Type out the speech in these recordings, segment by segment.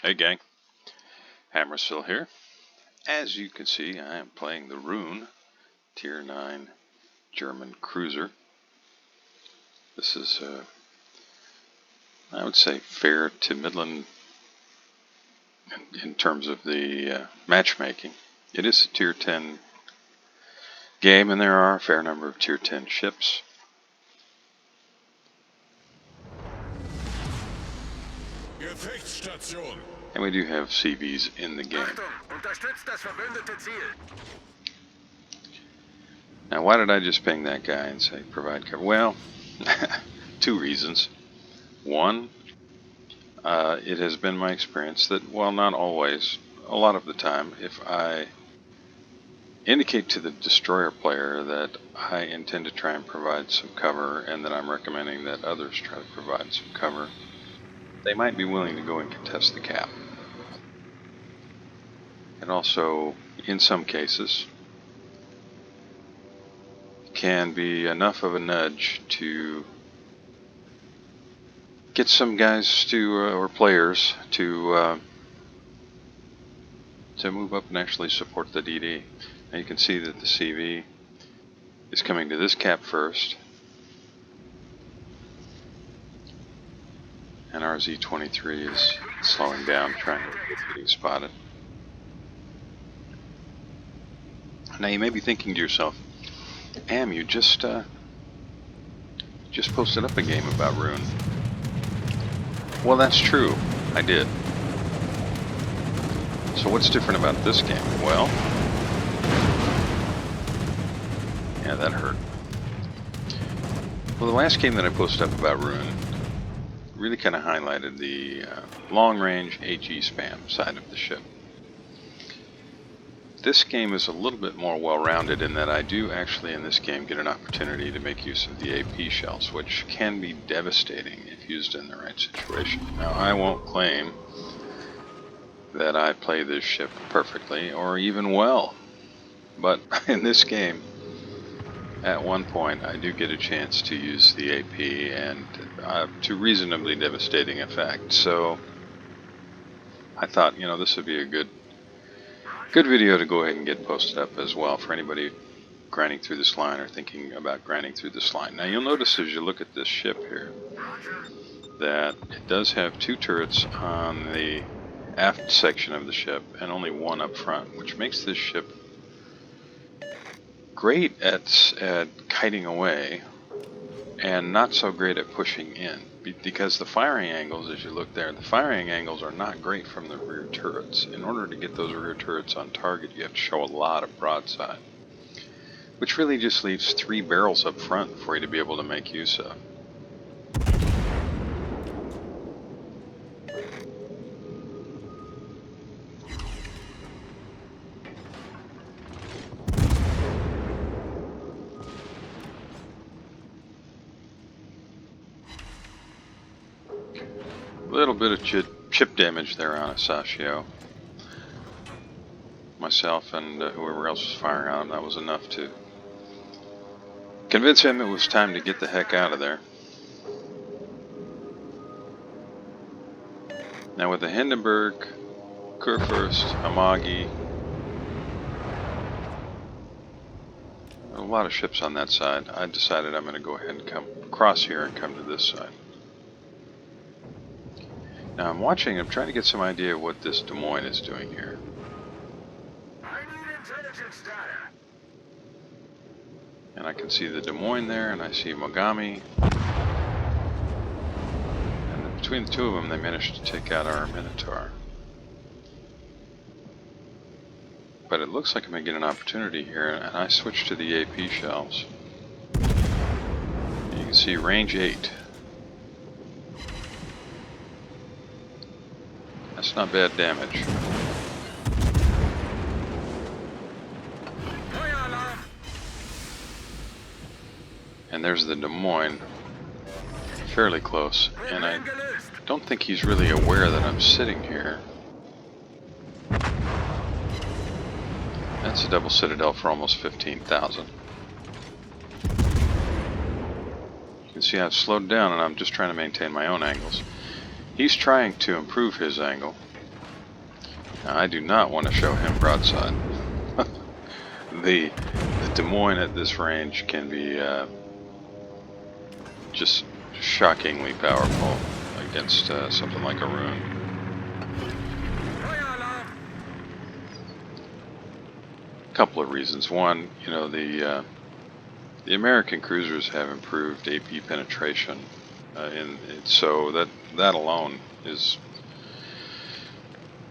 Hey gang, Hammersill here. As you can see, I am playing the Roon Tier 9 German cruiser. This is, I would say, fair to Midland in terms of the matchmaking. It is a Tier 10 game, and there are a fair number of Tier 10 ships. And we do have CVs in the game. Now, why did I just ping that guy and say provide cover? Well, two reasons. One, it has been my experience that, well, not always, a lot of the time, if I indicate to the destroyer player that I intend to try and provide some cover and that I'm recommending that others try to provide some cover, they might be willing to go and contest the cap. And also, in some cases, can be enough of a nudge to get some guys to, or players to move up and actually support the DD. Now you can see that the CV is coming to this cap first, and our Z23 is slowing down, trying to get getting spotted. Now you may be thinking to yourself, Am, you just posted up a game about Roon. Well, that's true. I did. So what's different about this game? Well, yeah, that hurt. Well, the last game that I posted up about Roon really kind of highlighted the long-range HE spam side of the ship. This game is a little bit more well-rounded in that I do actually in this game get an opportunity to make use of the AP shells, which can be devastating if used in the right situation. Now, I won't claim that I play this ship perfectly or even well, but in this game, at one point, I do get a chance to use the AP and to reasonably devastating effect. So I thought, you know, this would be a good video to go ahead and get posted up as well for anybody grinding through this line or thinking about grinding through this line. Now you'll notice as you look at this ship here that it does have two turrets on the aft section of the ship and only one up front, which makes this ship great at kiting away and not so great at pushing in, because the firing angles, as you look there, the firing angles are not great from the rear turrets. In order to get those rear turrets on target, you have to show a lot of broadside, which really just leaves 3 barrels up front for you to be able to make use of. A little bit of chip damage there on Asashio. Myself and whoever else was firing on him, that was enough to convince him it was time to get the heck out of there. Now with the Hindenburg, Kurfürst, Amagi, a lot of ships on that side, I decided I'm going to go ahead and come across here and come to this side. Now I'm trying to get some idea of what this Des Moines is doing here. And I can see the Des Moines there, and I see Mogami. And between the two of them, they managed to take out our Minotaur. But it looks like I'm going to get an opportunity here, and I switch to the AP shells. And you can see range 8. That's not bad damage. And there's the Des Moines, fairly close, and I don't think he's really aware that I'm sitting here. That's a double citadel for almost 15,000. You can see I've slowed down and I'm just trying to maintain my own angles. He's trying to improve his angle, Now, I do not want to show him broadside. The Des Moines at this range can be just shockingly powerful against something like a Roon. A couple of reasons. One, you know, the American cruisers have improved AP penetration, so that alone is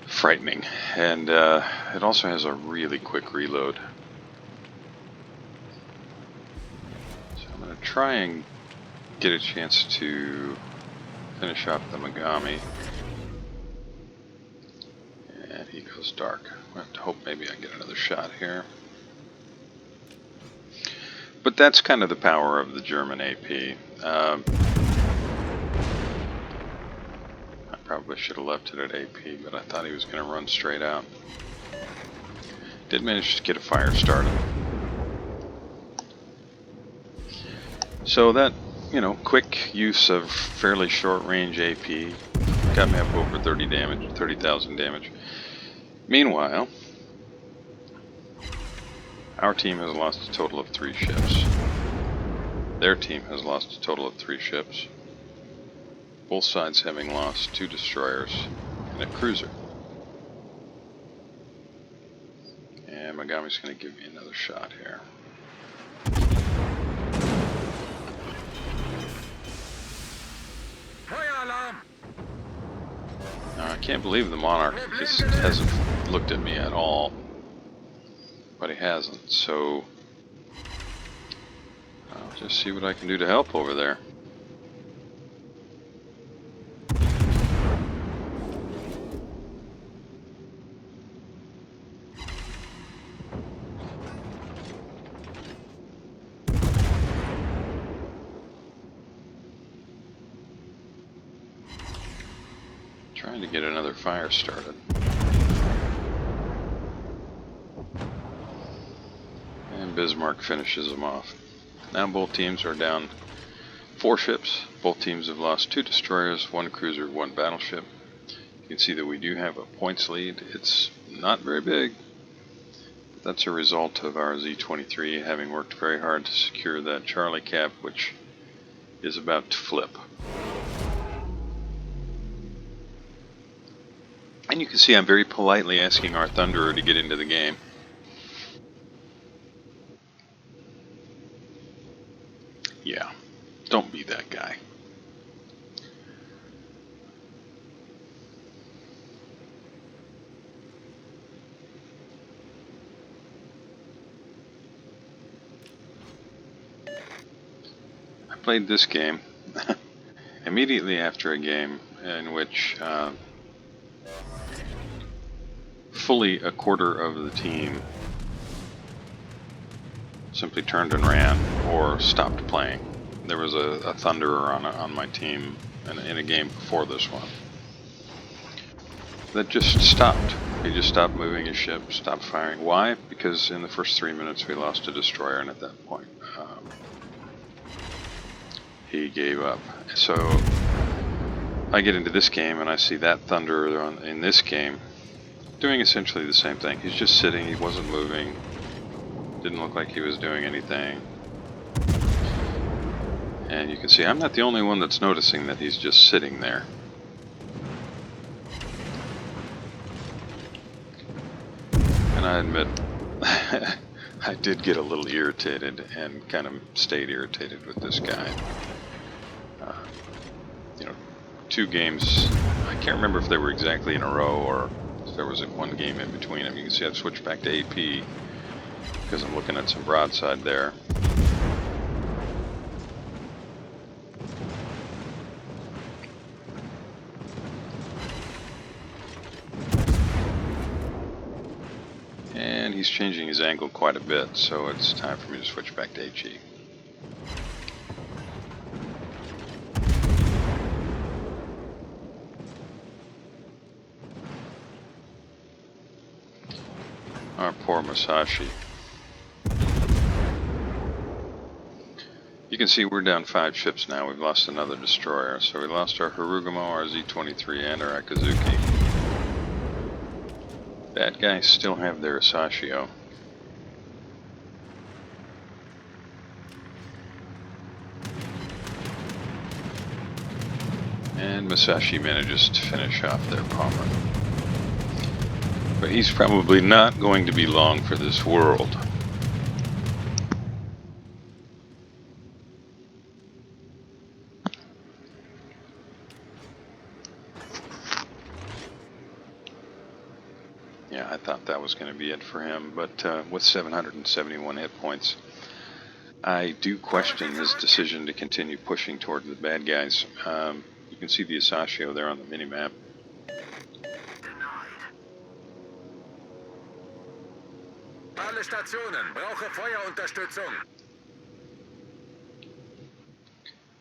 frightening, and it also has a really quick reload. So I'm going to try and get a chance to finish up the Megami, and he goes dark. I have to hope maybe I get another shot here. But that's kind of the power of the German AP. I probably should have left it at AP, but I thought he was going to run straight out. Did manage to get a fire started. So that, you know, quick use of fairly short range AP got me up over 30,000 damage. Meanwhile, our team has lost a total of 3 ships. Their team has lost a total of 3 ships. Both sides having lost 2 destroyers and a cruiser. And Megami's going to give me another shot here. Now, I can't believe the Monarch hasn't looked at me at all. But he hasn't, so I'll just see what I can do to help over there. Trying to get another fire started. And Bismarck finishes them off. Now both teams are down 4 ships. Both teams have lost 2 destroyers, 1 cruiser, 1 battleship. You can see that we do have a points lead. It's not very big. That's a result of our Z-23 having worked very hard to secure that Charlie cap, which is about to flip. And you can see I'm very politely asking our Thunderer to get into the game. Yeah, don't be that guy. I played this game immediately after a game in which fully a quarter of the team simply turned and ran or stopped playing. There was a Thunderer on my team in a game before this one that just stopped. He just stopped moving his ship, stopped firing. Why? Because in the first 3 minutes we lost a destroyer, and at that point he gave up. So I get into this game and I see that Thunderer in this game doing essentially the same thing. He's just sitting, he wasn't moving, didn't look like he was doing anything. And you can see I'm not the only one that's noticing that he's just sitting there. And I admit, I did get a little irritated and kind of stayed irritated with this guy. You know, 2 games, I can't remember if they were exactly in a row or if there was one game in between them. You can see I've switched back to AP because I'm looking at some broadside there. And he's changing his angle quite a bit, so it's time for me to switch back to HE. Our poor Musashi. You can see we're down 5 ships now. We've lost another destroyer. So we lost our Harugamo, our Z-23, and our Akazuki. Bad guys still have their Asashio. And Masashi manages to finish off their bomber. But he's probably not going to be long for this world. Yeah, I thought that was going to be it for him, but with 771 hit points, I do question his decision to continue pushing toward the bad guys. You can see the Asashio there on the minimap. Alle Stationen, brauche Feuerunterstützung.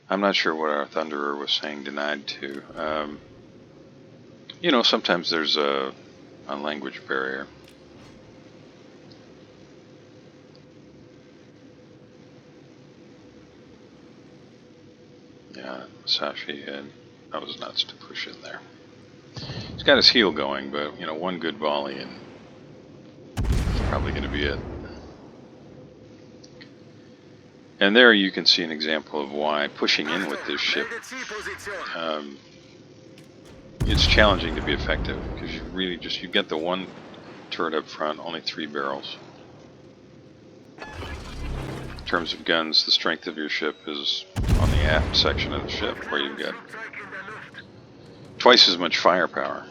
I'm not sure what our Thunderer was saying denied to. You know, sometimes there's a language barrier. Yeah, Sashi had, that was nuts to push in there. He's got his heel going, but, you know, one good volley and it's probably going to be it. And there you can see an example of why pushing in with this ship, it's challenging to be effective, because you really just, you get the one turret up front, only 3 barrels. In terms of guns, the strength of your ship is on the aft section of the ship, where you've got twice as much firepower.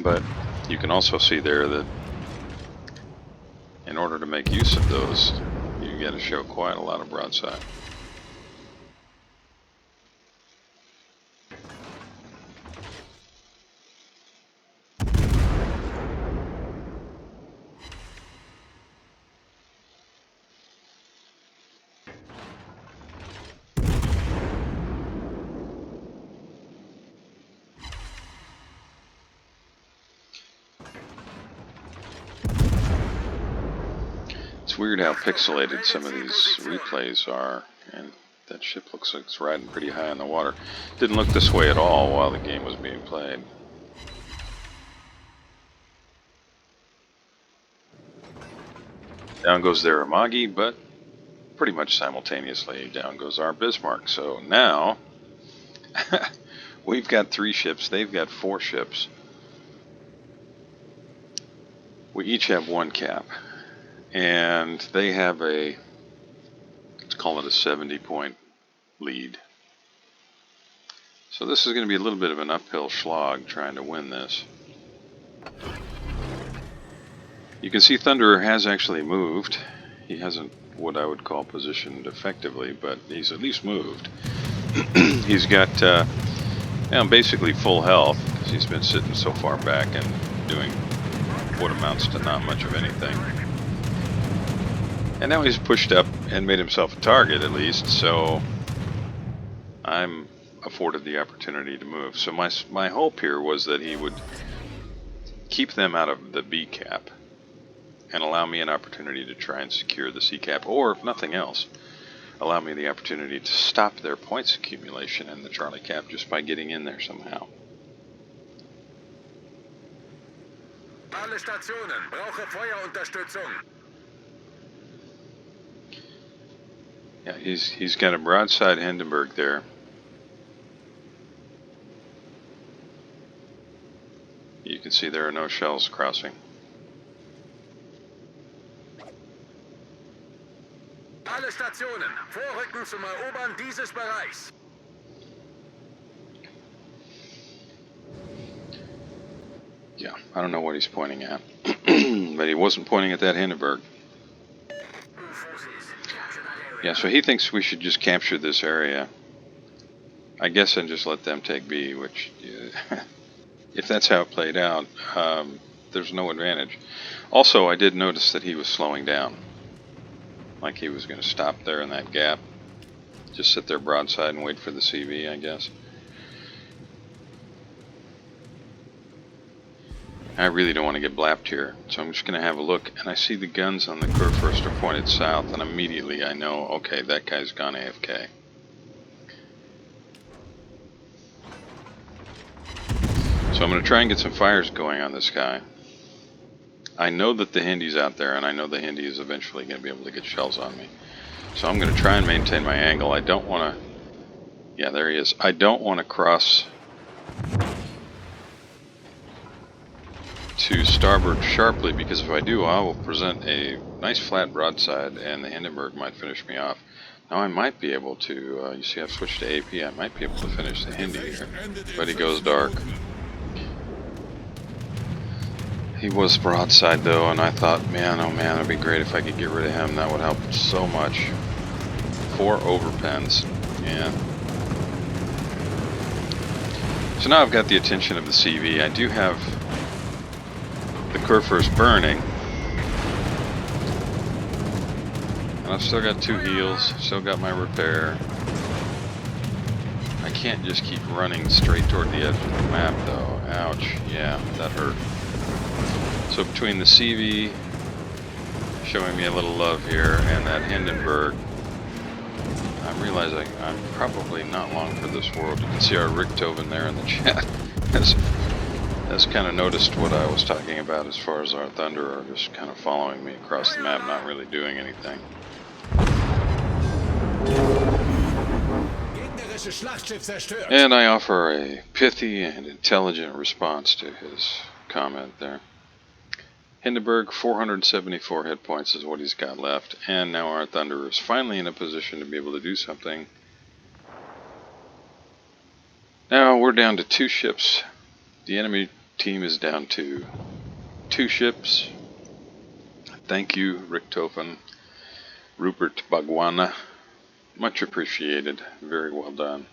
But you can also see there that in order to make use of those, you got to show quite a lot of broadside. It's weird how pixelated some of these replays are, and that ship looks like it's riding pretty high in the water. Didn't look this way at all while the game was being played. Down goes their Amagi, but pretty much simultaneously down goes our Bismarck. So now we've got 3 ships, they've got 4 ships. We each have 1 cap. And they have a, let's call it a 70-point lead. So this is going to be a little bit of an uphill slog trying to win this. You can see Thunderer has actually moved. He hasn't what I would call positioned effectively, but he's at least moved. He's got basically full health, because he's been sitting so far back and doing what amounts to not much of anything. And now he's pushed up and made himself a target, at least, so I'm afforded the opportunity to move. So my hope here was that he would keep them out of the B cap and allow me an opportunity to try and secure the C cap, or if nothing else, allow me the opportunity to stop their points accumulation in the Charlie cap just by getting in there somehow. Alle Stationen, brauche Feuerunterstützung. Yeah, he's got a broadside Hindenburg there. You can see there are no shells crossing. Alle Stationen, vorrücken zum Erobern dieses Bereichs. Yeah, I don't know what he's pointing at, but he wasn't pointing at that Hindenburg. Yeah, so he thinks we should just capture this area, I guess, and just let them take B, which, if that's how it played out, there's no advantage. Also, I did notice that he was slowing down, like he was going to stop there in that gap, just sit there broadside and wait for the CV, I guess. I really don't want to get blapped here, so I'm just going to have a look, and I see the guns on the Kurfürst are pointed south, and immediately I know, okay, that guy's gone AFK. So I'm going to try and get some fires going on this guy. I know that the Hindy's out there, and I know the Hindi is eventually going to be able to get shells on me. So I'm going to try and maintain my angle. I don't want to... Yeah, there he is. I don't want to cross to starboard sharply, because if I do, I will present a nice flat broadside, and the Hindenburg might finish me off. Now I might be able to, you see I've switched to AP, I might be able to finish the Hindi here, but he goes dark. He was broadside though, and I thought, man, oh man, it'd be great if I could get rid of him. That would help so much. 4 overpens, and so now I've got the attention of the CV. I do have the Kurfürst burning, and I've still got 2 heals, still got my repair. I can't just keep running straight toward the edge of the map though. Ouch, yeah, that hurt. So between the CV showing me a little love here and that Hindenburg, I'm realizing I'm probably not long for this world. You can see our Richthofen there in the chat has kind of noticed what I was talking about as far as our Thunderer just kind of following me across the map, not really doing anything. And I offer a pithy and intelligent response to his comment there. Hindenburg, 474 hit points is what he's got left, and now our Thunderer is finally in a position to be able to do something. Now we're down to 2 ships. The enemy team is down to 2 ships. Thank you, Richthofen, Rupert Bagwana. Much appreciated. Very well done.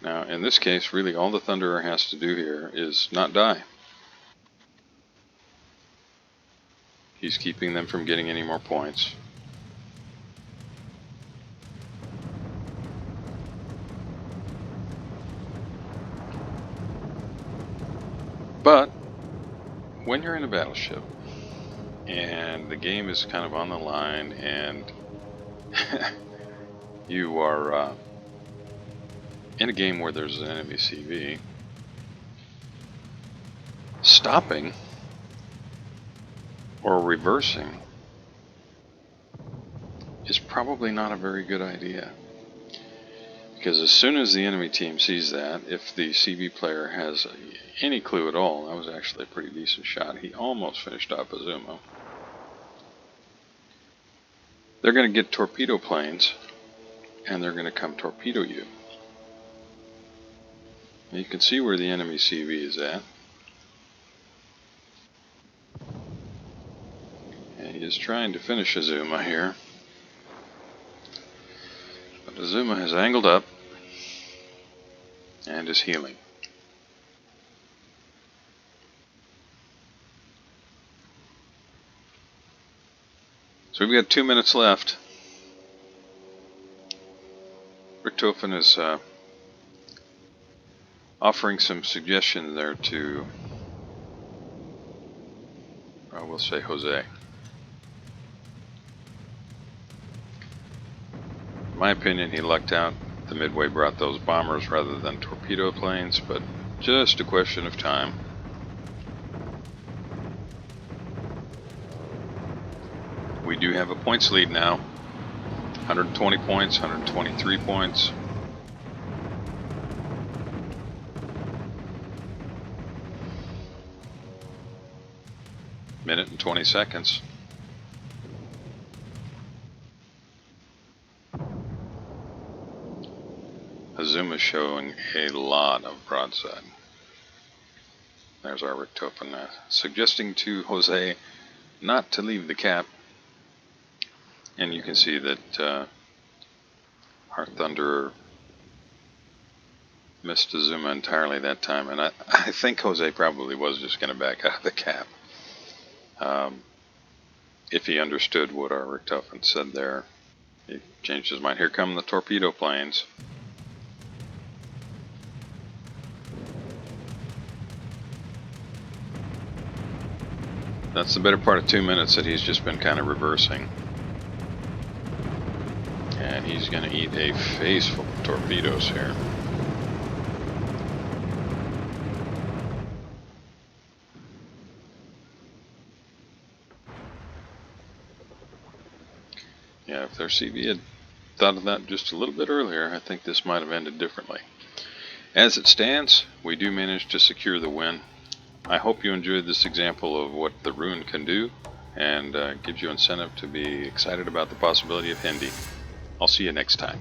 Now, in this case, really all the Thunderer has to do here is not die. He's keeping them from getting any more points. But when you're in a battleship and the game is kind of on the line and you are in a game where there's an enemy CV, stopping or reversing is probably not a very good idea. Because as soon as the enemy team sees that, if the CV player has any clue at all, that was actually a pretty decent shot. He almost finished off Azuma. They're going to get torpedo planes, and they're going to come torpedo you. And you can see where the enemy CV is at. And he is trying to finish Azuma here. But Azuma has angled up and is healing. So we've got 2 minutes left. Richthofen is offering some suggestions there to, I will say, Jose. In my opinion, he lucked out. The Midway brought those bombers rather than torpedo planes, but just a question of time. We do have a points lead now. 120 points, 123 points. Minute and 20 seconds. Azuma showing a lot of broadside. There's our Richthofen suggesting to Jose not to leave the cap. And you can see that our Thunderer missed Azuma entirely that time. And I think Jose probably was just going to back out of the cap. If he understood what our Richthofen said there. He changed his mind. Here come the torpedo planes. That's the better part of 2 minutes that he's just been kind of reversing. And he's going to eat a face full of torpedoes here. Yeah, if their CV had thought of that just a little bit earlier, I think this might have ended differently. As it stands, we do manage to secure the win. I hope you enjoyed this example of what the Roon can do, and gives you incentive to be excited about the possibility of Hindi. I'll see you next time.